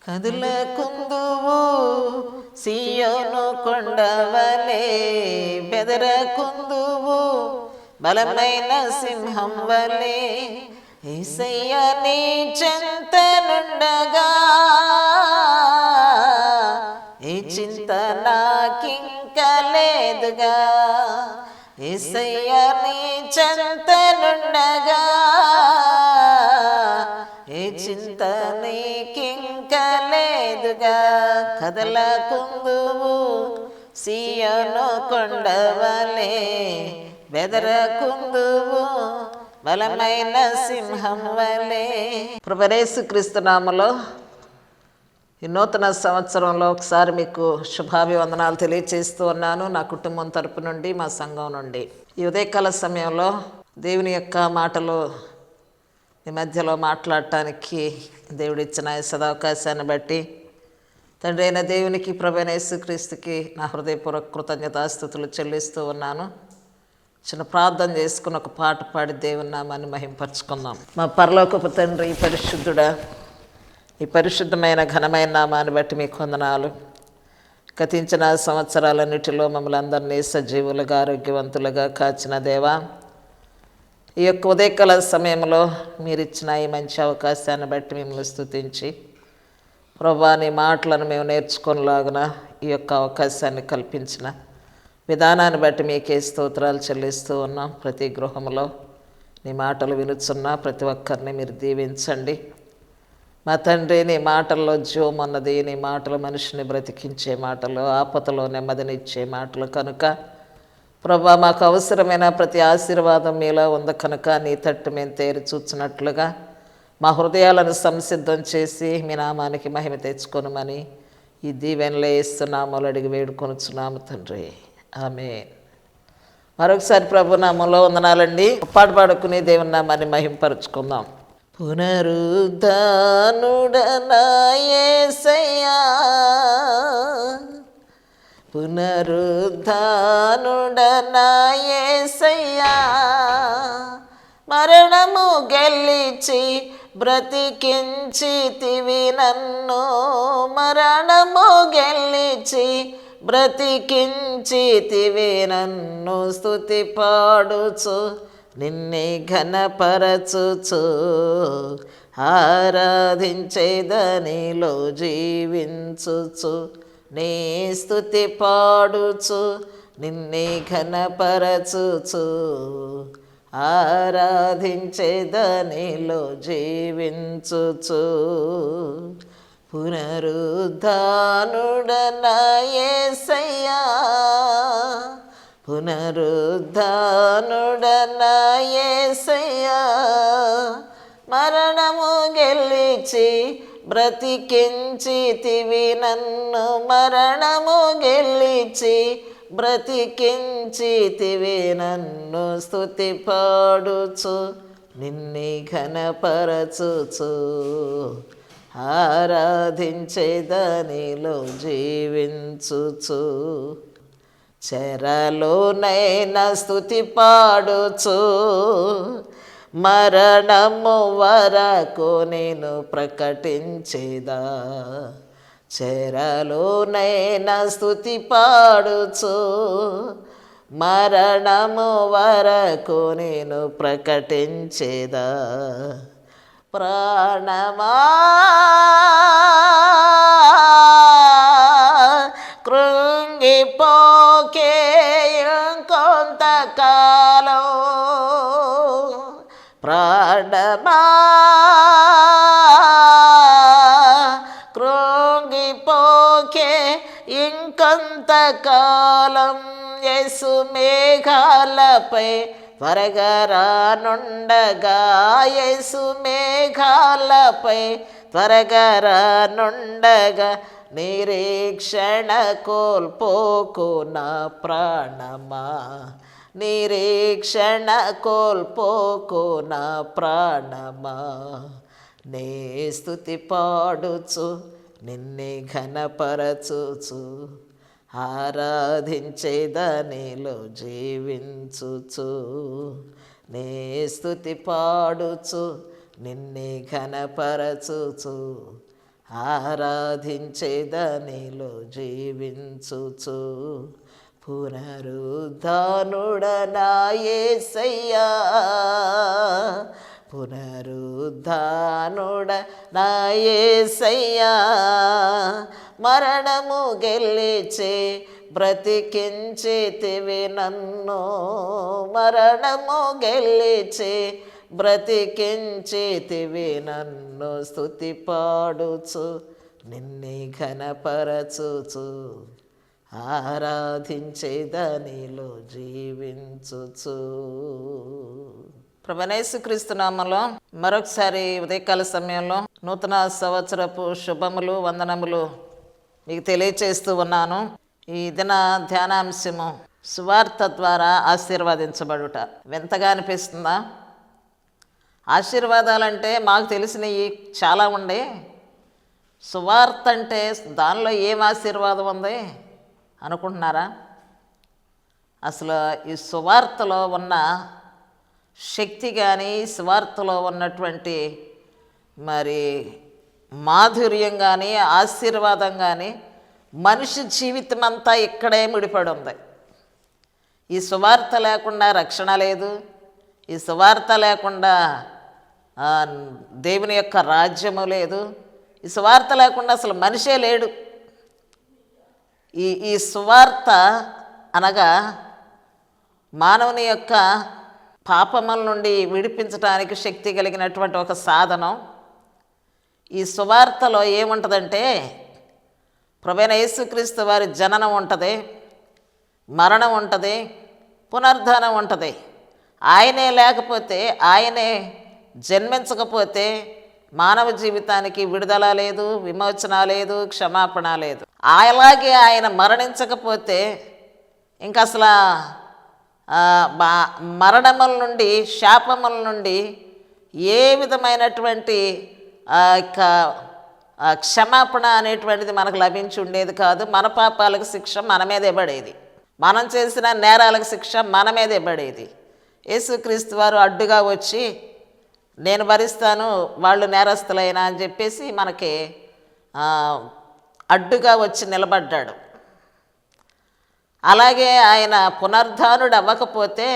కదులకుందువు సియోను కొండవలే, బెదరకుందువు బలమైన సింహం వలే. యేసయ్య నీ చెంతనుండగా ఏ చింత నాకింక లేదుగా. యేసయ్య నీ చెంతనుండగా ఏ చింత నీకింక లేదుగా. కదలకుందువు సియోను కొండవలే, బెదరకుందువు బలమైన సింహం వలే. ప్రభువైన యేసుక్రీస్తు నామములో ఈ నూతన సంవత్సరంలో ఒకసారి మీకు శుభాభివందనాలు తెలియచేస్తూ ఉన్నాను. నా కుటుంబం తరపు నుండి, మా సంఘం నుండి. ఈ ఉదయకాల సమయంలో దేవుని యొక్క మాటలు ఈ మధ్యలో మాట్లాడటానికి దేవుడిచ్చిన సదావకాశాన్ని బట్టి తండ్రి అయిన దేవునికి, ప్రభువైన యేసుక్రీస్తుకి నా హృదయపూర్వక కృతజ్ఞతాస్తుతులు చెల్లిస్తూ ఉన్నాను. చిన్న ప్రార్థన చేసుకుని ఒక పాట పాడి దేవుని నామాన్ని మహింపరచుకుందాం. మా పరలోకపు తండ్రి, పరిశుద్ధుడా, ఈ పరిశుద్ధమైన ఘనమైన నామాన్ని బట్టి మీకు వందనాలు. గతించిన సంవత్సరాలన్నిటిలో మమ్మల్ని అందరినీ సజీవులుగా, ఆరోగ్యవంతులుగా కాచిన దేవా, ఈ యొక్క ఉదయకాల సమయంలో మీరిచ్చిన ఈ మంచి అవకాశాన్ని బట్టి మిమ్మల్ని స్తుతించి, ప్రభువా నీ మాటలను మేము నేర్చుకునేలాగున ఈ యొక్క అవకాశాన్ని కల్పించిన విధానాన్ని బట్టి మీకే స్తోత్రాలు చెల్లిస్తూ ఉన్నాం. ప్రతి గృహంలో నీ మాటలు వినుచున్న ప్రతి ఒక్కరిని మీరు దీవించండి. మా తండ్రి, నీ మాటల్లో జీవం ఉన్నది. నీ మాటలు మనిషిని బ్రతికించే మాటలు, ఆపదలో నెమ్మదినిచ్చే మాటలు కనుక ప్రభువా మాకు అవసరమైన ప్రతి ఆశీర్వాదం మీలో ఉంది కనుక నీ తట్టు మేము తేరి చూచినట్లుగా మా హృదయాలను సంసిద్ధం చేసి మీ నామానికి మహిమ తెచ్చుకొనుమని ఈ దీవెనలో యేసునామములో అడిగి వేడుకొనుచున్నాము తండ్రి, ఆమేన్. మరొకసారి ప్రభు నామములో వందనాలండి. పాట పాడుకుని దేవుని నామాన్ని మహింపరచుకుందాం. పునరుద్ధానుడనా యేసయ్యా, పునరుద్ధానుడనా యేసయ్యా, మరణము గెలిచి బ్రతికించితివి నన్ను, మరణము గెలిచి బ్రతికించితివి నన్ను. స్తుతి పాడుచు నిన్నే ఘనపరచుచు ఆరాధించేదనిలో జీవించుచు, నీ స్తుతి పాడుచు నిన్నే ఘనపరచుచు ఆరాధించేదనిలో జీవించుచు. పునరుద్ధానుడనా యేసయ్యా, పునరుద్ధానుడనా యేసయ్యా, మరణము గెలిచి బ్రతికించితివి నన్ను, మరణము గెలిచి బ్రతికించితివి నన్ను. స్తుతి పాడుచు నిన్నే ఘనపరచుచు ఆరాధించేదనిలో జీవించుచు, చెరలోనైనా స్తుతి పాడుచు మరణము వరకు నేను ప్రకటించేదా. చెరలోనైనా స్తుతి పాడుచు మరణము వరకు నేను ప్రకటించేదా. ప్రాణమా కృంగిపోకే కొంతకాలం, ప్రాణమా కృంగిపోకే ఇంకొంతకాలం. యేసు మేఘాలపై త్వరగా రానుండగా, యేసు మేఘాలపై త్వరగా రానుండగా, నిరీక్షణ కోల్పోకు నా ప్రాణమా, నిరీక్షణ కోల్పోకు నా ప్రాణమా. నే స్తుతి పాడుచు నిన్నే ఘనపరచుచు ఆరాధించేదనిలో జీవించుచు, నే స్తుతి పాడుచు నిన్నే ఘనపరచుచు ఆరాధించేదనిలో జీవించుచు పునరుద్ధానుడనా యేసయ్యా, పునరుద్ధానుడనా యేసయ్యా, మరణము గెలిచే బ్రతికించితివి నన్ను, మరణము గెలిచే బ్రతికించితివి నన్ను, స్తుతి పాడుచు నిన్నే ఘనపరచుచు ఆరాధించేదనిలో జీవించుచు. ప్రభువైన యేసుక్రీస్తు నామములో మరొకసారి ఉదయకాల సమయంలో నూతన సంవత్సరపు శుభములు వందనములు మీకు తెలియచేస్తూ ఉన్నాను. ఈ దిన ధ్యానాంశము సువార్త ద్వారా ఆశీర్వదించబడుట. వింతగా అనిపిస్తుందా? ఆశీర్వాదాలంటే మాకు తెలిసినవి చాలా ఉండే, సువార్త అంటే దానిలో ఏం ఆశీర్వాదం ఉంది అనుకుంటున్నారా? అసలు ఈ సువార్తలో ఉన్న శక్తి కానీ, సువార్తలో ఉన్నటువంటి మరి మాధుర్యం కానీ, ఆశీర్వాదం కానీ మనిషి జీవితం అంతా ఇక్కడే ముడిపడి ఉంది. ఈ సువార్త లేకుండా రక్షణ లేదు, ఈ సువార్త లేకుండా దేవుని యొక్క రాజ్యము లేదు, ఈ సువార్త లేకుండా అసలు మనిషే లేడు. ఈ సువార్త అనగా మానవుని యొక్క పాపముల నుండి విడిపించడానికి శక్తి కలిగినటువంటి ఒక సాధనం. ఈ సువార్తలో ఏముంటుందంటే ప్రభువైన యేసుక్రీస్తు వారి జననం ఉంటుంది, మరణం ఉంటుంది, పునరుద్ధానం ఉంటుంది. ఆయనే లేకపోతే, ఆయనే జన్మించకపోతే మానవ జీవితానికి విడుదల లేదు, విమోచన లేదు, క్షమాపణ లేదు. అలాగే ఆయన మరణించకపోతే ఇంకా అసలు మరణముల నుండి, శాపముల నుండి ఏ విధమైనటువంటి క్షమాపణ అనేటువంటిది మనకు లభించి ఉండేది కాదు. మన పాపాలకు శిక్ష మన మీదే పడేది, మనం చేసిన నేరాలకు శిక్ష మన మీదే పడేది. యేసుక్రీస్తు వారు అడ్డుగా వచ్చి నేను భరిస్తాను, వాళ్ళు నేరస్తులైనా అని చెప్పేసి మనకి అడ్డుగా వచ్చి నిలబడ్డాడు. అలాగే ఆయన పునరుద్ధానుడు అవ్వకపోతే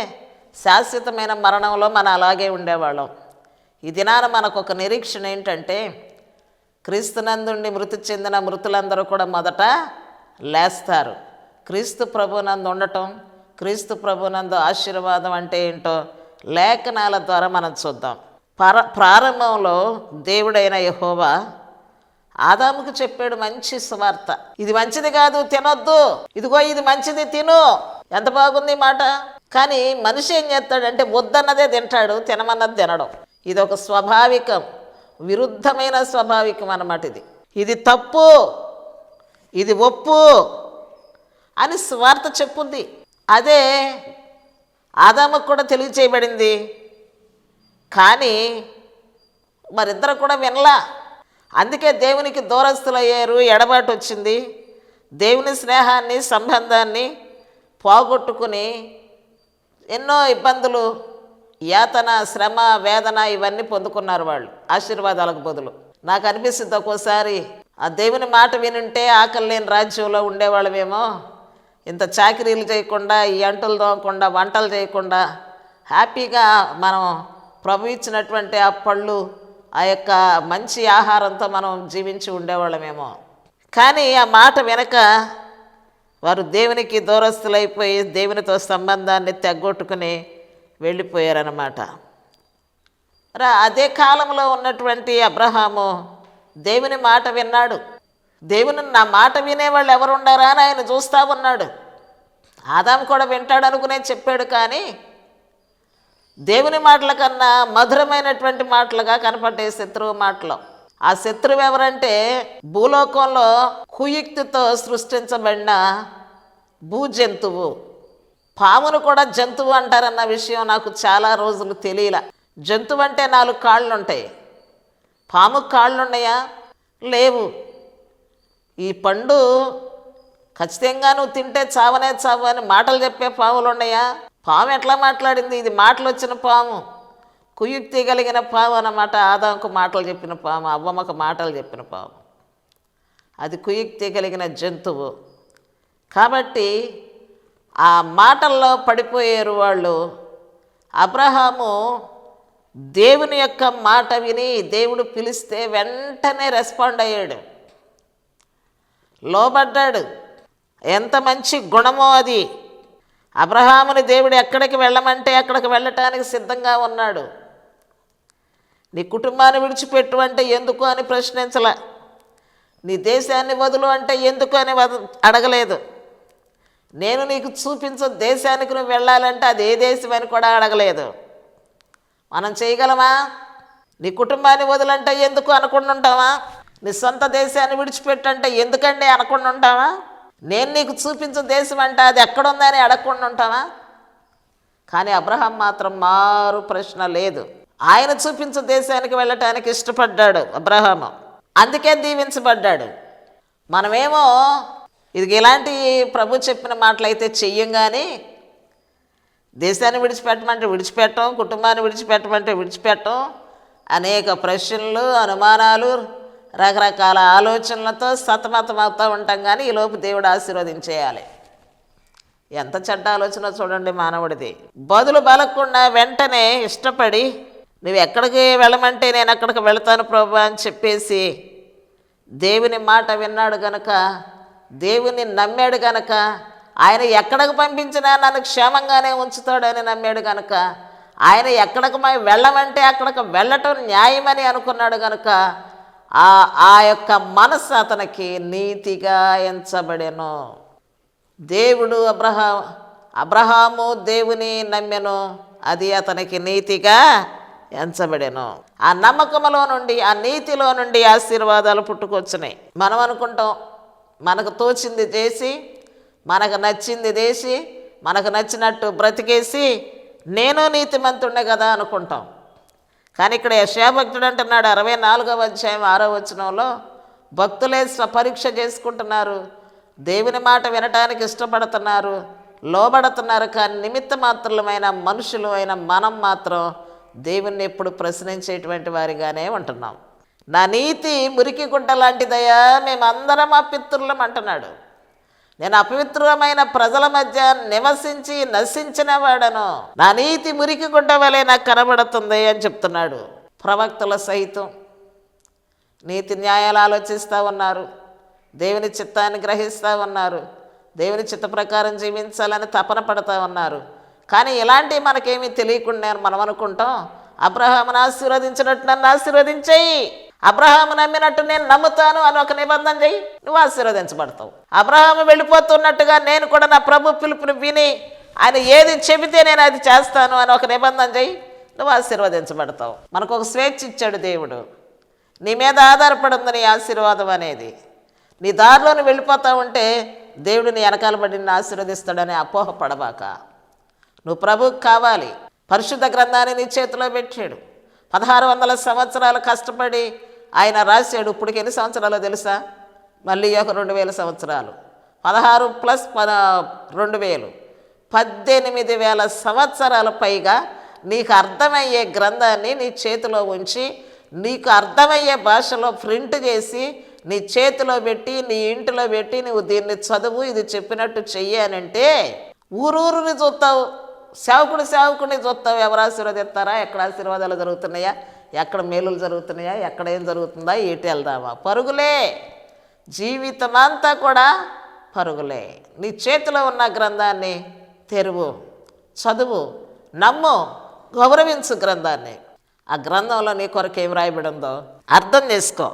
శాశ్వతమైన మరణంలో మనం అలాగే ఉండేవాళ్ళం. ఈ దినాన మనకు ఒక నిరీక్షణ ఏంటంటే క్రీస్తునందుండి మృతి చెందిన మృతులందరూ కూడా మొదట లేస్తారు. క్రీస్తు ప్రభునందు ఉండటం, క్రీస్తు ప్రభునందు ఆశీర్వాదం అంటే ఏంటో లేఖనాల ద్వారా మనం చూద్దాం. ప్రారంభంలో దేవుడైన యెహోవా ఆదాముకు చెప్పాడు మంచి సువార్త. ఇది మంచిది కాదు, తినొద్దు, ఇదిగో ఇది మంచిది, తిను. ఎంత బాగుంది మాట. కానీ మనిషి ఏం చేస్తాడంటే వద్దన్నదే తింటాడు, తినమన్నది తినడం. ఇది ఒక స్వాభావికం, విరుద్ధమైన స్వాభావికం అన్నమాట. ఇది తప్పు, ఇది ఒప్పు అని సువార్త చెప్పుంది. అదే ఆదాముకు కూడా తెలియచేయబడింది. కానీ మరిద్దరు కూడా వినలా. అందుకే దేవునికి దూరస్తులయ్యారు, ఎడబాటు వచ్చింది. దేవుని స్నేహాన్ని, సంబంధాన్ని పోగొట్టుకుని ఎన్నో ఇబ్బందులు, యాతన, శ్రమ, వేదన ఇవన్నీ పొందుకున్నారు వాళ్ళు ఆశీర్వాదాలకు బదులు. నాకు అనిపిస్తుంది ఒక్కోసారి ఆ దేవుని మాట వినుంటే ఆకలి లేని రాజ్యంలో ఉండేవాళ్ళమేమో. ఇంత చాకరీలు చేయకుండా, ఈ అంటులు తోమకుండా, వంటలు చేయకుండా హ్యాపీగా మనం ప్రభు ఇచ్చినటువంటి ఆ పళ్ళు, ఆ యొక్క మంచి ఆహారంతో మనం జీవించి ఉండేవాళ్ళమేమో. కానీ ఆ మాట వెనక వారు దేవునికి దూరస్తులైపోయి దేవునితో సంబంధాన్ని తెగ్గొట్టుకుని వెళ్ళిపోయారన్నమాట. అదే కాలంలో ఉన్నటువంటి అబ్రహాము దేవుని మాట విన్నాడు. దేవుని నా మాట వినేవాళ్ళు ఎవరు ఉండారా అని ఆయన చూస్తూ ఉన్నాడు. ఆదాము కూడా వింటాడు అనుకునే చెప్పాడు. కానీ దేవుని మాటల కన్నా మధురమైనటువంటి మాటలుగా కనపడ్డే శత్రువు మాటలు. ఆ శత్రువు ఎవరంటే భూలోకంలో కుయుక్తితో సృష్టించబడిన భూజంతువు. పామును కూడా జంతువు అంటారన్న విషయం నాకు చాలా రోజులు తెలియలా. జంతువు అంటే 4 కాళ్ళు ఉంటాయి, పాముకు కాళ్ళు ఉన్నాయా? లేవు. ఈ పండు ఖచ్చితంగా నువ్వు తింటే చావనే చావు అని మాటలు చెప్పే పాములు ఉన్నాయా? పాము ఎట్లా మాట్లాడింది? ఇది మాటలు వచ్చిన పాము, కుయుక్తి కలిగిన పాము అన్నమాట. ఆదాముకు మాటలు చెప్పిన పాము, అవ్వమ్మకు మాటలు చెప్పిన పాము. అది కుయుక్తి కలిగిన జంతువు. కాబట్టి ఆ మాటల్లో పడిపోయారు వాళ్ళు. అబ్రహాము దేవుని యొక్క మాట విని దేవుడు పిలిస్తే వెంటనే రెస్పాండ్ అయ్యాడు, లోబడ్డాడు. ఎంత మంచి గుణమో అది. అబ్రహాముని దేవుడు ఎక్కడికి వెళ్ళమంటే అక్కడికి వెళ్ళటానికి సిద్ధంగా ఉన్నాడు. నీ కుటుంబాన్ని విడిచిపెట్టు అంటే ఎందుకు అని ప్రశ్నించలే, నీ దేశాన్ని వదులు అంటే ఎందుకు అని అడగలేదు. నేను నీకు చూపించు దేశానికి నువ్వు వెళ్ళాలంటే అది ఏ దేశం అని కూడా అడగలేదు. మనం చేయగలమా? నీ కుటుంబాన్ని వదులంటే ఎందుకు అనకుండా ఉంటావా? నీ సొంత దేశాన్ని విడిచిపెట్టంటే ఎందుకండి అనకుండా ఉంటావా? నేను నీకు చూపించు దేశం అంటే అది ఎక్కడుందని అడగకుండా ఉంటావా? కానీ అబ్రహాం మాత్రం మారు ప్రశ్న లేదు. ఆయన చూపించు దేశానికి వెళ్ళటానికి ఇష్టపడ్డాడు అబ్రహాము, అందుకే దీవించబడ్డాడు. మనమేమో ఇది ఇలాంటి ప్రభు చెప్పిన మాటలైతే చెయ్యం, కానీ దేశాన్ని విడిచిపెట్టమంటే విడిచిపెట్టం, కుటుంబాన్ని విడిచిపెట్టమంటే విడిచిపెట్టం. అనేక ప్రశ్నలు, అనుమానాలు, రకరకాల ఆలోచనలతో సతమతం అవుతూ ఉంటాం. కానీ ఈలోపు దేవుడు ఆశీర్వదించేయాలి. ఎంత చెడ్డ ఆలోచన చూడండి మానవుడిది. బదులు బలకుండా వెంటనే ఇష్టపడి నువ్వు ఎక్కడికి వెళ్ళమంటే నేను అక్కడికి వెళతాను ప్రభు అని చెప్పేసి దేవుని మాట విన్నాడు గనక, దేవుని నమ్మాడు గనక, ఆయన ఎక్కడికి పంపించినా నన్ను క్షేమంగానే ఉంచుతాడని నమ్మాడు గనక, ఆయన ఎక్కడికి వెళ్ళమంటే అక్కడికి వెళ్ళటం న్యాయమని అనుకున్నాడు గనక ఆ యొక్క మనసు అతనికి నీతిగా ఎంచబడెను. దేవుడు అబ్రహాము దేవుని నమ్మెను, అది అతనికి నీతిగా ఎంచబడెను. ఆ నమ్మకంలో నుండి, ఆ నీతిలో నుండి ఆశీర్వాదాలు పుట్టుకొచ్చినాయి. మనం అనుకుంటాం మనకు తోచింది చేసి, మనకు నచ్చింది చేసి, మనకు నచ్చినట్టు బ్రతికేసి నేను నీతిమంతుడే కదా అనుకుంటాం. కానీ ఇక్కడ యెషయా భక్తుడు అంటున్నాడు 64వ అధ్యాయం 6వ వచనంలో, భక్తులే స్వపరీక్ష చేసుకుంటున్నారు, దేవుని మాట వినటానికి ఇష్టపడుతున్నారు, లోబడుతున్నారు. కానీ నిమిత్త మాత్రమైన మనుషులు అయిన మనం మాత్రం దేవుణ్ణి ఎప్పుడు ప్రశ్నించేటువంటి వారిగానే ఉంటున్నాం. నా నీతి మురికి గుడ్డ లాంటిదయ్యా, మేమందరం అపిత్రులం అంటున్నాడు. నేను అపవిత్రమైన ప్రజల మధ్య నివసించి నశించిన వాడను, నా నీతి మురికి గుడ్డ వలె నాకు కనబడుతుంది అని చెప్తున్నాడు. ప్రవక్తల సహితం నీతి న్యాయాలు ఆలోచిస్తూ ఉన్నారు, దేవుని చిత్తాన్ని గ్రహిస్తూ ఉన్నారు, దేవుని చిత్త ప్రకారం జీవించాలని తపన పడుతూ ఉన్నారు. కానీ ఇలాంటివి మనకేమీ తెలియకుండా మనం అనుకుంటాం, అబ్రహామును ఆశీర్వదించినట్టు నన్ను ఆశీర్వదించేయి, అబ్రహాము నమ్మినట్టు నేను నమ్ముతాను అని ఒక నిబంధన చెయ్యి, నువ్వు ఆశీర్వదించబడతావు. అబ్రహాము వెళ్ళిపోతున్నట్టుగా నేను కూడా నా ప్రభు పిలుపుని విని ఆయన ఏది చెబితే నేను అది చేస్తాను అని ఒక నిబంధన చెయ్యి, నువ్వు ఆశీర్వదించబడతావు. మనకు ఒక స్వేచ్ఛ ఇచ్చాడు దేవుడు. నీ మీద ఆధారపడి ఉంది నీ ఆశీర్వాదం అనేది. నీ దారిలోని వెళ్ళిపోతా ఉంటే దేవుడు నీ వెనకాల పడి నిన్ను ఆశీర్వదిస్తాడని అపోహపడబాక. నువ్వు ప్రభువుకు కావాలి. పరిశుద్ధ గ్రంథాన్ని నీ చేతిలో పెట్టాడు. 1600 సంవత్సరాలు కష్టపడి ఆయన రాశాడు. ఇప్పటికి ఎన్ని సంవత్సరాలు తెలుసా? మళ్ళీ ఒక 2000 సంవత్సరాలు. 16 ప్లస్ 2000 18,000 సంవత్సరాల పైగా నీకు అర్థమయ్యే గ్రంథాన్ని నీ చేతిలో ఉంచి, నీకు అర్థమయ్యే భాషలో ప్రింట్ చేసి నీ చేతిలో పెట్టి, నీ ఇంటిలో పెట్టి, నువ్వు దీన్ని చదువు, ఇది చెప్పినట్టు చెయ్యానంటే ఊరూరుని చూస్తావు, సేవకుడిని చూస్తావు. ఎవరు ఆశీర్వదిస్తారా, ఎక్కడ ఆశీర్వాదాలు జరుగుతున్నాయా, ఎక్కడ మేలులు జరుగుతున్నాయా, ఎక్కడ ఏం జరుగుతుందా, ఏటి వెళ్దామా, పరుగులే. జీవితం అంతా కూడా పరుగులే. నీ చేతిలో ఉన్న గ్రంథాన్ని తెరువు, చదువు, నమ్ము, గౌరవించు గ్రంథాన్ని. ఆ గ్రంథంలో నీ కొరకు ఏం రాయబడి ఉందో అర్థం చేసుకో.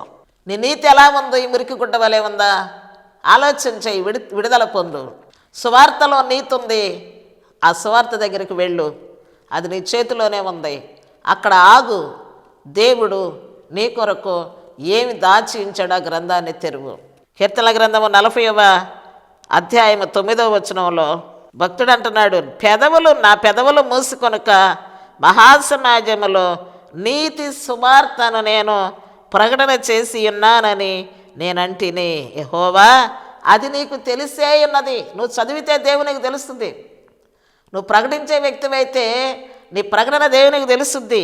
నీ నీతి ఎలా ఉందో, ఈ మురికి గుడ్డ వలె ఉందా, ఆలోచన చేయి, విడుదల పొందు. సువార్తలో నీతి ఉంది, ఆ సువార్త దగ్గరికి వెళ్ళు, అది నీ చేతిలోనే ఉంది. అక్కడ ఆగు. దేవుడు నీ కొరకు ఏమి దాచి ఉంచాడో ఆ గ్రంథాన్ని తెరువు. కీర్తనల గ్రంథము 40వ అధ్యాయము 9వ వచనంలో భక్తుడు అంటున్నాడు, నా పెదవులు మూసుకొనుక మహాసమాజములో నీతి సువార్తను నేను ప్రకటన చేసి ఉన్నానని నేనంటిని. యెహోవా, అది నీకు తెలిసే ఉన్నది. నువ్వు చదివితే దేవునికి తెలుస్తుంది. నువ్వు ప్రకటించే వ్యక్తివైతే నీ ప్రకటన దేవునికి తెలుస్తుంది.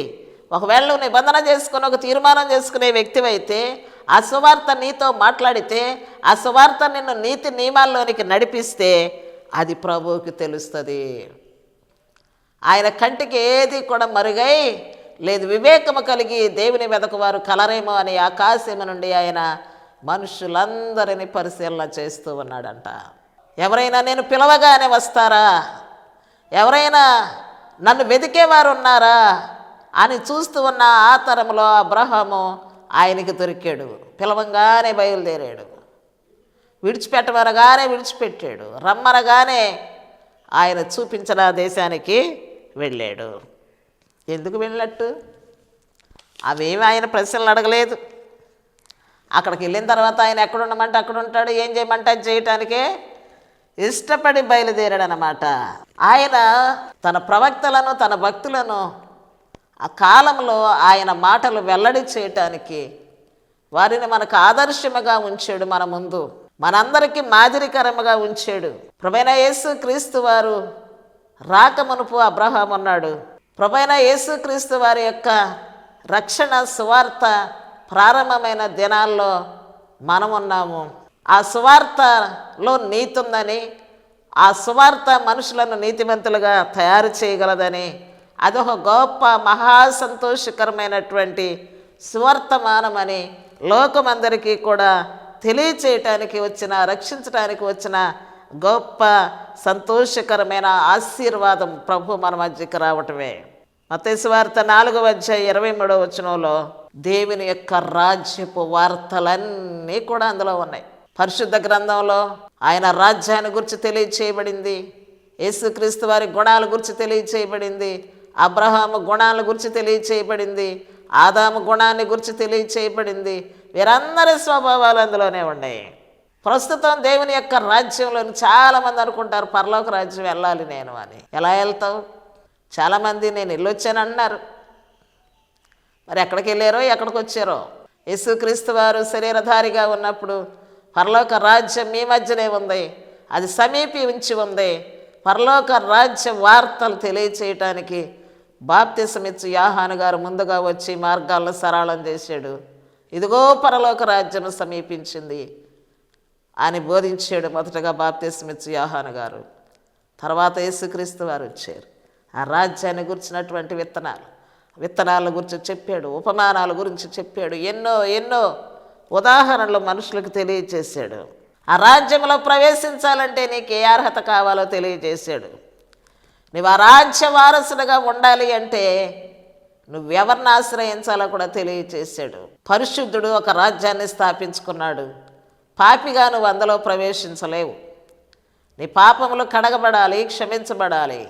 ఒకవేళ నువ్వు నిబంధన చేసుకుని ఒక తీర్మానం చేసుకునే వ్యక్తివైతే ఆ సువార్త నీతో మాట్లాడితే, ఆ సువార్త నిన్ను నీతి నియమాల్లోనికి నడిపిస్తే అది ప్రభువుకి తెలుస్తుంది. ఆయన కంటికి ఏది కూడా మరుగై లేదు. వివేకము కలిగి దేవుని వెదకువారు కలరేమో అని ఆకాశము నుండి ఆయన మనుషులందరినీ పరిశీలన చేస్తూ ఉన్నాడంట. ఎవరైనా నేను పిలవగానే వస్తారా, ఎవరైనా నన్ను వెతికేవారు ఉన్నారా అని చూస్తూ ఉన్న ఆ తరంలో అబ్రహాము ఆయనకి దొరికాడు. పిలవంగానే బయలుదేరాడు, విడిచిపెట్టమనగానే విడిచిపెట్టాడు, రమ్మనగానే ఆయన చూపించిన దేశానికి వెళ్ళాడు. ఎందుకు వెళ్ళినట్టు? అవేమి ఆయన ప్రశ్నలు అడగలేదు. అక్కడికి వెళ్ళిన తర్వాత ఆయన ఎక్కడ ఉండమంటే అక్కడ ఉంటాడు, ఏం చేయమంటే అది చేయటానికే ఇష్టపడి బయలుదేరాడు అన్నమాట. ఆయన తన ప్రవక్తలను, తన భక్తులను ఆ కాలంలో ఆయన మాటలు వెల్లడి చేయటానికి వారిని మనకు ఆదర్శముగా ఉంచాడు. మన ముందు మనందరికీ మాదిరికరముగా ఉంచాడు. ప్రభువైన యేసు క్రీస్తు వారు రాకమునుపు అబ్రహాము ఉన్నాడు. ప్రభువైన యేసు క్రీస్తు వారి యొక్క రక్షణ సువార్త ప్రారంభమైన దినాల్లో మనం ఉన్నాము. ఆ సువార్తలో నీతి ఉందని, ఆ సువార్త మనుషులను నీతిమంతులుగా తయారు చేయగలదని, అదొక గొప్ప మహాసంతోషకరమైనటువంటి సువర్తమానమని లోకమందరికీ కూడా తెలియచేయటానికి వచ్చిన, రక్షించడానికి వచ్చిన గొప్ప సంతోషకరమైన ఆశీర్వాదం ప్రభు మన మధ్యకి రావటమే. మత్తయి సువార్త 4:23 దేవుని యొక్క రాజ్యపు వార్తలన్నీ కూడా అందులో ఉన్నాయి. పరిశుద్ధ గ్రంథంలో ఆయన రాజ్యాన్ని గురించి తెలియచేయబడింది, యేసుక్రీస్తు వారి గుణాల గురించి తెలియచేయబడింది, అబ్రహాము గుణాల గురించి తెలియచేయబడింది, ఆదాము గుణాన్ని గురించి తెలియచేయబడింది. వీరందరి స్వభావాలు అందులోనే ఉన్నాయి. ప్రస్తుతం దేవుని యొక్క రాజ్యంలో చాలామంది అనుకుంటారు పరలోక రాజ్యం వెళ్ళాలి నేను అని. ఎలా వెళ్తావు? చాలామంది నేను వెళ్ళొచ్చాను అన్నారు. మరి ఎక్కడికి వెళ్ళారో ఎక్కడికి వచ్చారో? యేసుక్రీస్తు వారు శరీరధారిగా ఉన్నప్పుడు పరలోక రాజ్యం మీ మధ్యనే ఉంది, అది సమీపించి ఉంది. పరలోక రాజ్య వార్తలు తెలియచేయటానికి బాప్తిసమిచ్చు యోహాను గారు ముందుగా వచ్చి మార్గాలను సరళం చేశాడు. ఇదిగో పరలోక రాజ్యం సమీపించింది అని బోధించాడు. మొదటగా బాప్తిసమిచ్చు యోహాను గారు, తర్వాత యేసుక్రీస్తు వారు వచ్చారు. ఆ రాజ్యాన్ని గురించినటువంటి విత్తనాల గురించి చెప్పాడు, ఉపమానాల గురించి చెప్పాడు, ఎన్నో ఎన్నో ఉదాహరణలు మనుషులకు తెలియచేశాడు. ఆ రాజ్యంలో ప్రవేశించాలంటే నీకు ఏ అర్హత కావాలో తెలియజేశాడు. నువ్వు ఆ రాజ్య వారసుడిగా ఉండాలి అంటే నువ్వెవరిని ఆశ్రయించాలో కూడా తెలియచేశాడు. పరిశుద్ధుడు ఒక రాజ్యాన్ని స్థాపించుకున్నాడు. పాపిగా నువ్వు అందులో ప్రవేశించలేవు. నీ పాపములు కడగబడాలి, క్షమించబడాలి.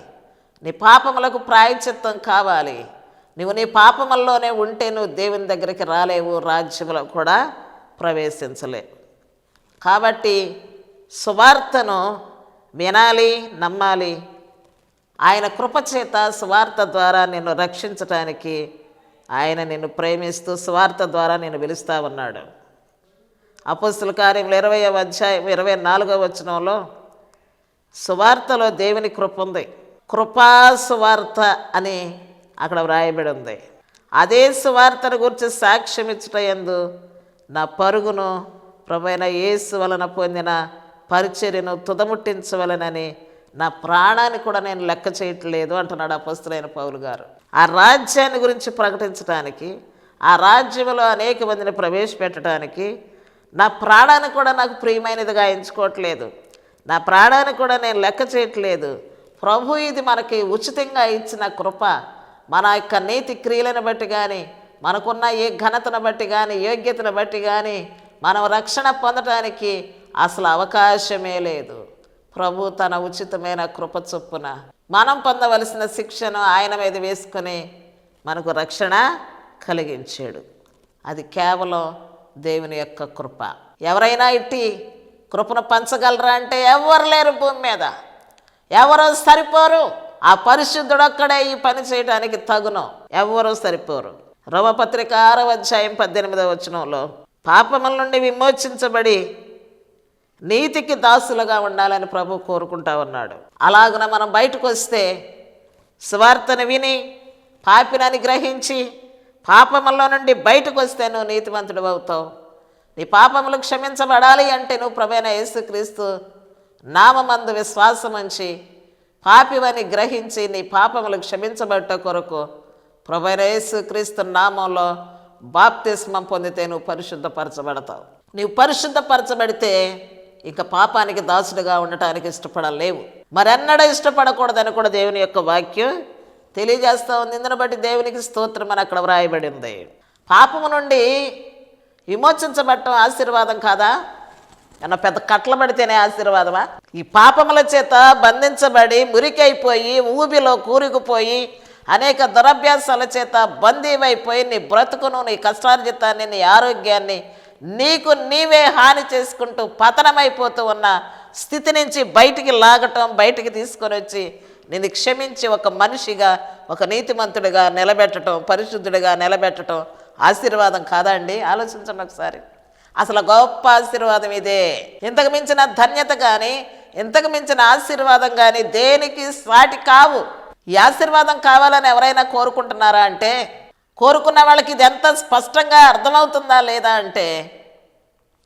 నీ పాపములకు ప్రాయశ్చిత్తం కావాలి. నువ్వు నీ పాపముల్లోనే ఉంటే నువ్వు దేవుని దగ్గరికి రాలేవు, రాజ్యంలో కూడా ప్రవేశించలేవు. కాబట్టి సువార్తను వినాలి, నమ్మాలి. ఆయన కృపచేత సువార్త ద్వారా నిన్ను రక్షించటానికి ఆయన నిన్ను ప్రేమిస్తూ సువార్త ద్వారా నిన్ను పిలుస్తూ ఉన్నాడు. అపోస్తుల కార్యములు 20:24 సువార్తలో దేవుని కృప ఉంది. కృపా సువార్త అని అక్కడ వ్రాయబడి ఉంది. అదే సువార్తను గురించి సాక్ష్యం ఇచ్చుటయందు నా పరుగును ప్రభువైన యేసు వలన పొందిన పరిచర్యను తుదముట్టించవలనని నా ప్రాణాన్ని కూడా నేను లెక్క చేయట్లేదు అంటున్నాడు అపొస్తలుడైన పౌలు గారు. ఆ రాజ్యాన్ని గురించి ప్రకటించడానికి, ఆ రాజ్యంలో అనేక మందిని ప్రవేశపెట్టడానికి నా ప్రాణాన్ని కూడా నాకు ప్రియమైనదిగా ఎంచుకోవట్లేదు, నా ప్రాణాన్ని కూడా నేను లెక్క చేయట్లేదు. ప్రభు ఇది మనకి ఉచితంగా ఇచ్చిన కృప. మన యొక్క నీతి క్రియలను బట్టి కానీ, మనకున్న ఏ ఘనతను బట్టి కానీ, యోగ్యతను బట్టి కానీ మనం రక్షణ పొందటానికి అసలు అవకాశమే లేదు. ప్రభు తన ఉచితమైన కృప చొప్పున మనం పొందవలసిన శిక్షను ఆయన మీద వేసుకొని మనకు రక్షణ కలిగించాడు. అది కేవలం దేవుని యొక్క కృప. ఎవరైనా ఇట్టి కృపను పంచగలరా అంటే ఎవరు లేరు భూమి మీద, ఎవరు సరిపోరు. ఆ పరిశుద్ధుడొక్కడే ఈ పని చేయడానికి తగును, ఎవరూ సరిపోరు. రోమపత్రిక 6:18 పాపముల నుండి విమోచించబడి నీతికి దాసులుగా ఉండాలని ప్రభు కోరుకుంటా ఉన్నాడు. అలాగున మనం బయటకు వస్తే సువార్తను విని పాపినని గ్రహించి పాపములో నుండి బయటకు వస్తే నువ్వు నీతిమంతుడు అవుతావు. నీ పాపములు క్షమించబడాలి అంటే నువ్వు ప్రభువైన యేసుక్రీస్తు నామమందు విశ్వాసం ఉంచి పాపివని గ్రహించి నీ పాపములు క్షమించబట్ట కొరకు ప్రభువైన యేసుక్రీస్తు నామంలో బాప్తిస్మం పొందితే నువ్వు పరిశుద్ధపరచబడతావు. నీవు పరిశుద్ధపరచబడితే ఇక పాపానికి దాసుడుగా ఉండటానికి ఇష్టపడలేవు. మరెన్నడూ ఇష్టపడకూడదని కూడా దేవుని యొక్క వాక్యం తెలియజేస్తూ ఉంది. ఇందును బట్టి దేవునికి స్తోత్రం అని అక్కడ వ్రాయబడి ఉంది. పాపము నుండి విమోచించబడటం ఆశీర్వాదం కాదా? ఏమన్నా పెద్ద కట్ల పడితేనే ఆశీర్వాదమా? ఈ పాపముల చేత బంధించబడి మురికైపోయి ఊబిలో కూరుకుపోయి అనేక దురభ్యాసాల చేత బందీవైపోయి నీ బ్రతుకును, నీ కష్టార్జితాన్ని, నీ ఆరోగ్యాన్ని నీకు నీవే హాని చేసుకుంటూ పతనమైపోతూ ఉన్న స్థితి నుంచి బయటికి లాగటం, బయటికి తీసుకొని వచ్చి నిన్ను క్షమించి ఒక మనిషిగా, ఒక నీతిమంతుడిగా నిలబెట్టడం, పరిశుద్ధుడిగా నిలబెట్టడం ఆశీర్వాదం కాదా అండి? ఆలోచించండి ఒకసారి. అసలు గొప్ప ఆశీర్వాదం ఇదే. ఇంతకు మించిన ధన్యత కానీ, ఇంతకు మించిన ఆశీర్వాదం కానీ దేనికి సాటి కావు. ఈ ఆశీర్వాదం కావాలని ఎవరైనా కోరుకుంటున్నారా అంటే, కోరుకున్న వాళ్ళకి ఇది ఎంత స్పష్టంగా అర్థమవుతుందా లేదా అంటే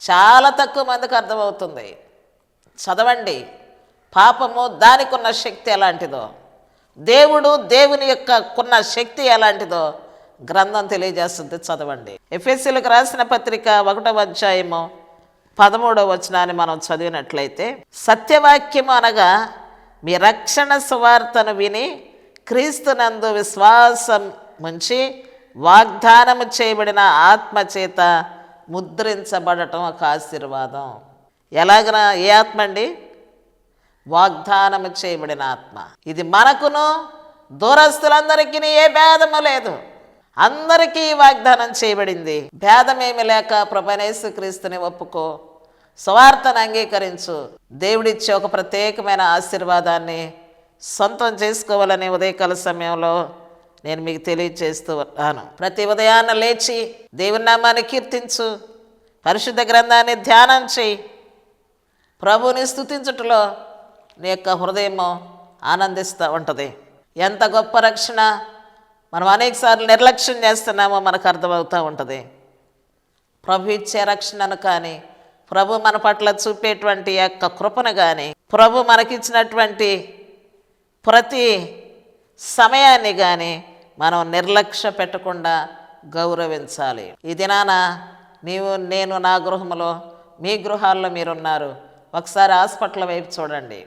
చాలా తక్కువ మందికి అర్థమవుతుంది. చదవండి. పాపము దానికి ఉన్న శక్తి ఎలాంటిదో, దేవుడు దేవుని యొక్క కొన్న శక్తి ఎలాంటిదో గ్రంథం తెలియజేస్తుంది. చదవండి. ఎఫెసీయులకు రాసిన పత్రిక 1వ అధ్యాయము 13వ వచనాన్ని మనం చదివినట్లయితే, సత్యవాక్యము అనగా మీ రక్షణ సువార్తను విని క్రీస్తునందు విశ్వాసం ఉంచి వాగ్దానము చేయబడిన ఆత్మచేత ముద్రించబడటం ఒక ఆశీర్వాదం. ఎలాగన? ఏ ఆత్మ అండి? వాగ్దానము చేయబడిన ఆత్మ. ఇది మనకును దూరస్తులందరికీ ఏ భేదము లేదు, అందరికీ వాగ్దానం చేయబడింది. భేదమేమి లేక ప్రభువైన యేసుక్రీస్తుని ఒప్పుకో, సువార్తను అంగీకరించు, దేవుడిచ్చే ఒక ప్రత్యేకమైన ఆశీర్వాదాన్ని సొంతం చేసుకోవాలని ఉదయకాల సమయంలో నేను మీకు తెలియజేస్తూ ఉన్నాను. ప్రతి ఉదయాన్న లేచి దేవుని నామాన్ని కీర్తించు, పరిశుద్ధ గ్రంథాన్ని ధ్యానం చేయి. ప్రభువుని స్తుతించుటలో నీ యొక్క హృదయము ఆనందిస్తూ ఉంటుంది. ఎంత గొప్ప రక్షణ మనం అనేకసార్లు నిర్లక్ష్యం చేస్తున్నామో మనకు అర్థమవుతూ ఉంటుంది. ప్రభు ఇచ్చే రక్షణను కానీ, ప్రభు మన పట్ల చూపేటువంటి యొక్క కృపను కానీ, ప్రభు మనకిచ్చినటువంటి ప్రతి సమయాన్ని కానీ మనం నిర్లక్ష్య పెట్టకుండా గౌరవించాలి. ఈ దినాన నీవు, నేను, నా గృహంలో, మీ గృహాల్లో మీరున్నారు. ఒకసారి హాస్పిటల్ వైపు చూడండి.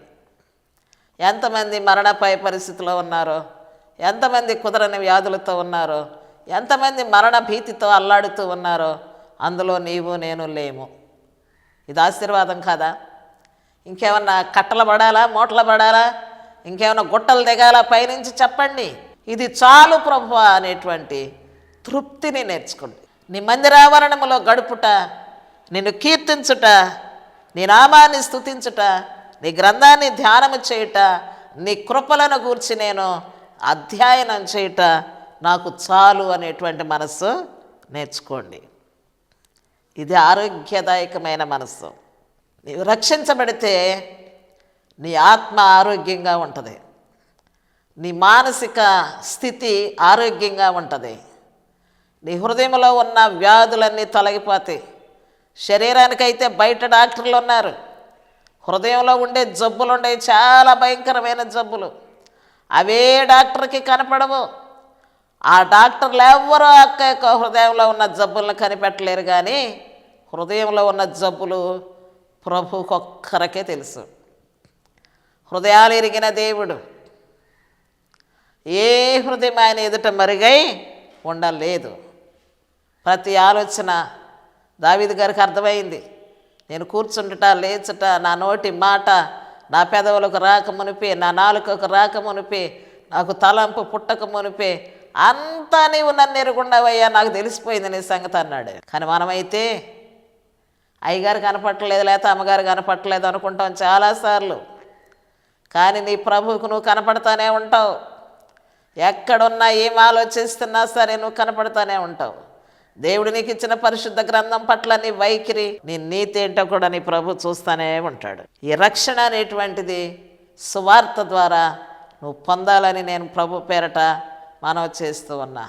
ఎంతమంది మరణపాయ పరిస్థితిలో ఉన్నారో, ఎంతమంది కుదరని వ్యాధులతో ఉన్నారో, ఎంతమంది మరణ భీతితో అల్లాడుతూ ఉన్నారో అందులో నీవు నేను లేము. ఇది ఆశీర్వాదం కాదా? ఇంకేమన్నా కట్టలు పడాలా, మూటలు పడాలా, ఇంకేమన్నా గుట్టలు దిగాల పైనుంచి చెప్పండి. ఇది చాలు ప్రభువా అనేటువంటి తృప్తిని నేర్చుకోండి. నీ మందిరావరణములో గడుపుట, నిన్ను కీర్తించుట, నీ నామాన్ని స్తుతించుట, నీ గ్రంథాన్ని ధ్యానము చేయుట, నీ కృపలను గూర్చి నేను అధ్యయనం చేయుట నాకు చాలు అనేటువంటి మనస్సు నేర్చుకోండి. ఇది ఆరోగ్యదాయకమైన మనస్సు. నీవు రక్షించబడితే నీ ఆత్మ ఆరోగ్యంగా ఉంటుంది, నీ మానసిక స్థితి ఆరోగ్యంగా ఉంటుంది, నీ హృదయంలో ఉన్న వ్యాధులన్నీ తొలగిపోతాయి. శరీరానికైతే బయట డాక్టర్లు ఉన్నారు, హృదయంలో ఉండే జబ్బులు ఉండే, చాలా భయంకరమైన జబ్బులు. అవే డాక్టర్కి కనపడవు. ఆ డాక్టర్లు ఎవరో అక్క యొక్క హృదయంలో ఉన్న జబ్బులను కనిపెట్టలేరు, కానీ హృదయంలో ఉన్న జబ్బులు ప్రభువుకు ఒక్కరికే తెలుసు. హృదయాలు ఎరిగిన దేవుడు. ఏ హృదయం ఆయన ఎదుట మరుగై ఉండలేదు. ప్రతి ఆలోచన దావీదు గారికి అర్థమైంది. నేను కూర్చుంటుట, లేచుట, నా నోటి మాట నా పెదవులకు రాకమునిపే, నా నాలుకకు రాకమునిపే, నాకు తలంపు పుట్టక మునిపే అంతా నీవు నన్ను ఎరుగుండవయ్యా, నాకు తెలిసిపోయింది నీ సంగతి అన్నాడు. కానీ మనమైతే అయ్యగారు కనపట్టలేదు, లేకపోతే అమ్మగారు కనపట్టలేదు అనుకుంటాం చాలాసార్లు. కానీ నీ ప్రభువుకు నువ్వు కనపడతానే ఉంటావు. ఎక్కడున్నా ఏం ఆలోచిస్తున్నా సరే నువ్వు కనపడతానే ఉంటావు. దేవుడు నీకు ఇచ్చిన పరిశుద్ధ గ్రంథం పట్ల నీ వైఖరి, నీ నీతి ఏంటో కూడా నీ ప్రభు చూస్తూనే ఉంటాడు. ఈ రక్షణ అనేటువంటిది సువార్త ద్వారా నువ్వు పొందాలని నేను ప్రభు పేరట మనవి చేస్తూ ఉన్నా.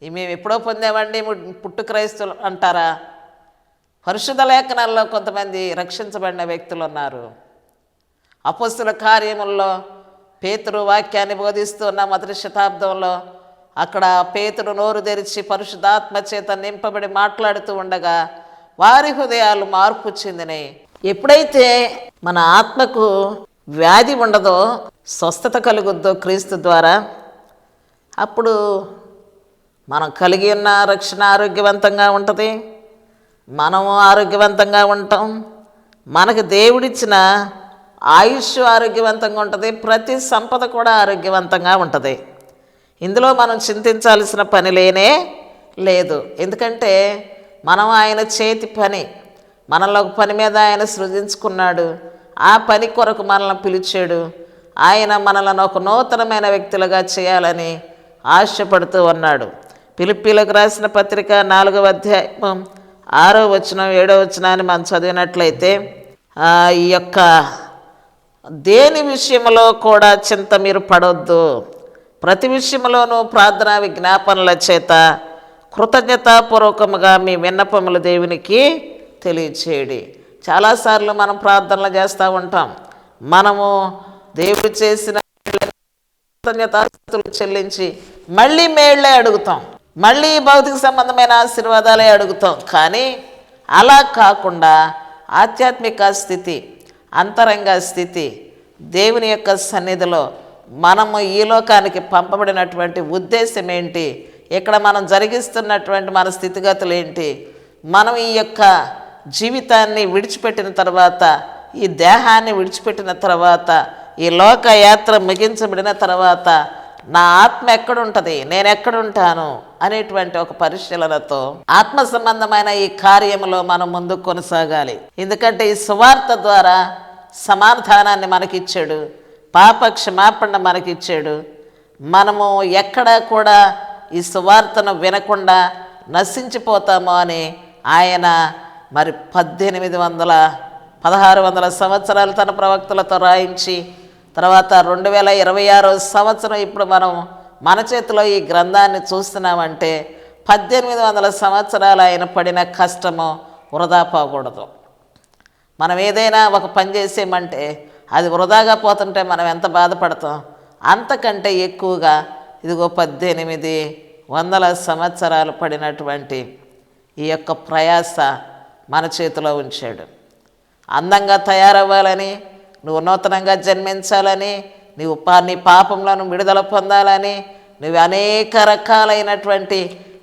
మేము ఎప్పుడో పొందామండి పుట్టు క్రైస్తవులు అంటారా? పరిశుద్ధ లేఖనాల్లో కొంతమంది రక్షించబడిన వ్యక్తులు ఉన్నారు. అపొస్తలుల కార్యముల్లో పేతురు వాక్యాన్ని బోధిస్తున్న మొదటి శతాబ్దంలో అక్కడ పేతురు నోరు తెరిచి పరిశుద్ధాత్మ చేత నింపబడి మాట్లాడుతూ ఉండగా వారి హృదయాలు మార్పు చెందినాయి. ఎప్పుడైతే మన ఆత్మకు వ్యాధి ఉండదో, స్వస్థత కలుగుద్దో క్రీస్తు ద్వారా, అప్పుడు మనం కలిగి ఉన్న రక్షణ ఆరోగ్యవంతంగా ఉంటుంది, మనము ఆరోగ్యవంతంగా ఉంటాం, మనకు దేవుడిచ్చిన ఆయుష్ ఆరోగ్యవంతంగా ఉంటుంది, ప్రతి సంపద కూడా ఆరోగ్యవంతంగా ఉంటుంది. ఇందులో మనం చింతించాల్సిన పని లేనే లేదు. ఎందుకంటే మనం ఆయన చేతి పని, మనలో ఒక పని మీద ఆయన సృజించుకున్నాడు, ఆ పని కొరకు మనల్ని పిలిచాడు. ఆయన మనలను ఒక నూతనమైన వ్యక్తులుగా చేయాలని ఆశపడుతూ ఉన్నాడు. ఫిలిప్పీలకు రాసిన పత్రిక 4వ అధ్యాయం 6వ వచనం 7వ వచనాన్ని మనం చదివినట్లయితే, ఈ యొక్క దేని విషయంలో కూడా చింత మీరు పడవద్దు, ప్రతి విషయంలోనూ ప్రార్థనా విజ్ఞాపనల చేత కృతజ్ఞతాపూర్వకముగా మీ విన్నపములు దేవునికి తెలియచేయండి. చాలాసార్లు మనం ప్రార్థనలు చేస్తూ ఉంటాం. మనము దేవుడు చేసిన కృతజ్ఞతాస్తుతులు చెల్లించి మళ్ళీ మేళ్లే అడుగుతాం, మళ్ళీ భౌతిక సంబంధమైన ఆశీర్వాదాలే అడుగుతాం. కానీ అలా కాకుండా ఆధ్యాత్మిక స్థితి, అంతరంగ స్థితి, దేవుని యొక్క సన్నిధిలో మనము ఈ లోకానికి పంపబడినటువంటి ఉద్దేశం ఏంటి, ఇక్కడ మనం జరిగిస్తున్నటువంటి మన స్థితిగతులు ఏంటి, మనం ఈ యొక్క జీవితాన్ని విడిచిపెట్టిన తర్వాత, ఈ దేహాన్ని విడిచిపెట్టిన తర్వాత, ఈ లోక యాత్ర ముగించబడిన తర్వాత నా ఆత్మ ఎక్కడుంటుంది, నేను ఎక్కడుంటాను అనేటువంటి ఒక పరిశీలనతో ఆత్మ సంబంధమైన ఈ కార్యంలో మనం ముందుకు కొనసాగాలి. ఎందుకంటే ఈ సువార్త ద్వారా సమాధానాన్ని మనకిచ్చాడు, పాప క్షమాపణ మనకిచ్చాడు. మనము ఎక్కడ కూడా ఈ సువార్తను వినకుండా నశించిపోతామో అని ఆయన మరి 1600 సంవత్సరాలు తన ప్రవక్తలతో రాయించి, తర్వాత 2026వ సంవత్సరం ఇప్పుడు మనం మన చేతిలో ఈ గ్రంథాన్ని చూస్తున్నామంటే 1800 సంవత్సరాలు ఆయన పడిన కష్టము వృధా పోకూడదు. మనం ఏదైనా ఒక పని చేసేమంటే అది వృధాగా పోతుంటే మనం ఎంత బాధపడతాం, అంతకంటే ఎక్కువగా ఇదిగో 1800 సంవత్సరాలు పడినటువంటి ఈ యొక్క ప్రయాస మన చేతిలో ఉంచాడు. అందంగా తయారవ్వాలని, నువ్వు నూతనంగా జన్మించాలని, నీ పాపంలో విడుదల పొందాలని, నువ్వు అనేక రకాలైనటువంటి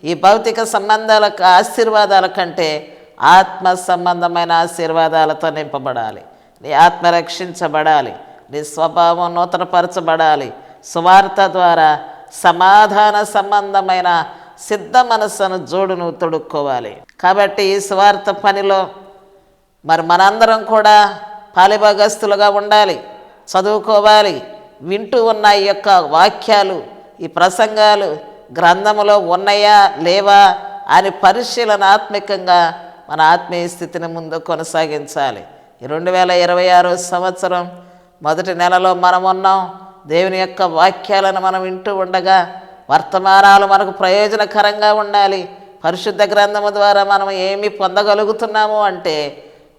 ఈ భౌతిక సంబంధాలకు ఆశీర్వాదాల కంటే ఆత్మ సంబంధమైన ఆశీర్వాదాలతో నింపబడాలి. నీ ఆత్మ రక్షించబడాలి, నీ స్వభావం నూతనపరచబడాలి. సువార్త ద్వారా సమాధాన సంబంధమైన సిద్ధ మనస్సును జోడును తొడుక్కోవాలి. కాబట్టి ఈ సువార్త పనిలో మరి మనందరం కూడా పాలిభాగస్తులుగా ఉండాలి, చదువుకోవాలి. వింటూ ఉన్న ఈ యొక్క వాక్యాలు, ఈ ప్రసంగాలు గ్రంథములో ఉన్నాయా లేవా అని పరిశీలనాత్మకంగా మన ఆత్మీయ స్థితిని ముందు కొనసాగించాలి. ఈ 2026 సంవత్సరం మొదటి నెలలో మనం ఉన్నాం. దేవుని యొక్క వాక్యాలను మనం వింటూ ఉండగా వర్తమానాలు మనకు ప్రయోజనకరంగా ఉండాలి. పరిశుద్ధ గ్రంథము ద్వారా మనం ఏమి పొందగలుగుతున్నాము అంటే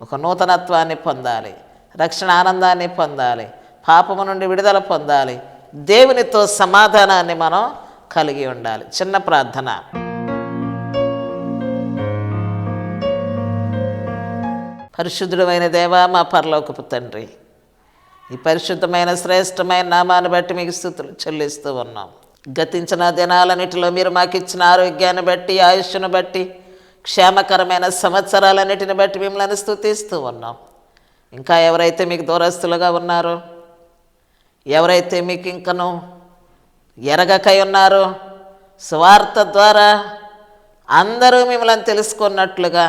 ఒక నూతనత్వాన్ని పొందాలి, రక్షణ ఆనందాన్ని పొందాలి, పాపము నుండి విడుదల పొందాలి, దేవునితో సమాధానాన్ని మనం కలిగి ఉండాలి. చిన్న ప్రార్థన. పరిశుద్ధుడైన దేవా, మా పరలోకపు తండ్రి, ఈ పరిశుద్ధమైన శ్రేష్టమైన నామాన్ని బట్టి మీకు స్తుతులు చెల్లిస్తూ ఉన్నాం. గతించిన దినాలన్నిటిలో మీరు మాకు ఇచ్చిన ఆరోగ్యాన్ని బట్టి, ఆయుష్ను బట్టి, క్షేమకరమైన సంవత్సరాలన్నిటిని బట్టి మిమ్మల్ని స్తుతిస్తూ ఉన్నాం. ఇంకా ఎవరైతే మీకు దూరస్తులుగా ఉన్నారో, ఎవరైతే మీకు ఇంకను ఎరగకై ఉన్నారో, సువార్త ద్వారా అందరూ మిమ్మల్ని తెలుసుకున్నట్లుగా,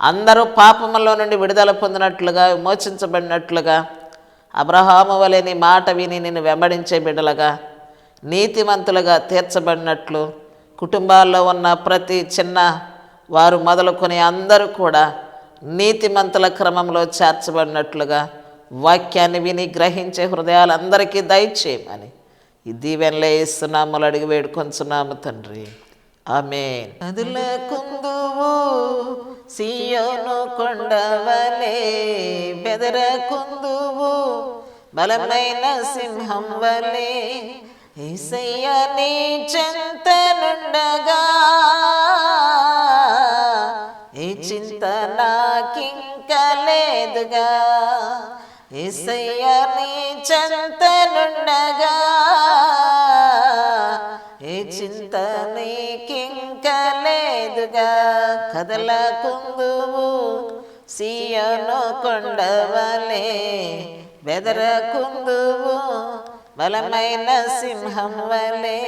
అందరూ పాపములో నుండి విడుదల పొందినట్లుగా, విమోచించబడినట్లుగా, అబ్రహాము వలె నీ మాట విని నిన్ను వెంబడించే బిడ్డలుగా, నీతిమంతులుగా తీర్చబడినట్లు, కుటుంబాల్లో ఉన్న ప్రతి చిన్న వారు మొదలుకొని అందరూ కూడా నీతిమంతుల క్రమంలో చేర్చబడినట్లుగా వాక్యాన్ని విని గ్రహించే హృదయాలందరికీ దయచేయమని ఈ దీవెనలే యేసునామములో అడిగి వేడుకొంచున్నాము తండ్రి. ఆమేన్. సియోను కొండవలే బెదరకుందువు, బలమైన సింహం వలే యేసయ్య నీ చెంతనుండగా ఏ చింత నాకింక లేదుగా. యేసయ్య నీ చెంతనుండగా ఏ చింత నీకింక లేదుగా. కదలకుందువు సియోను కొండవలే బెదరకుందువు, బలమైన సింహం వలే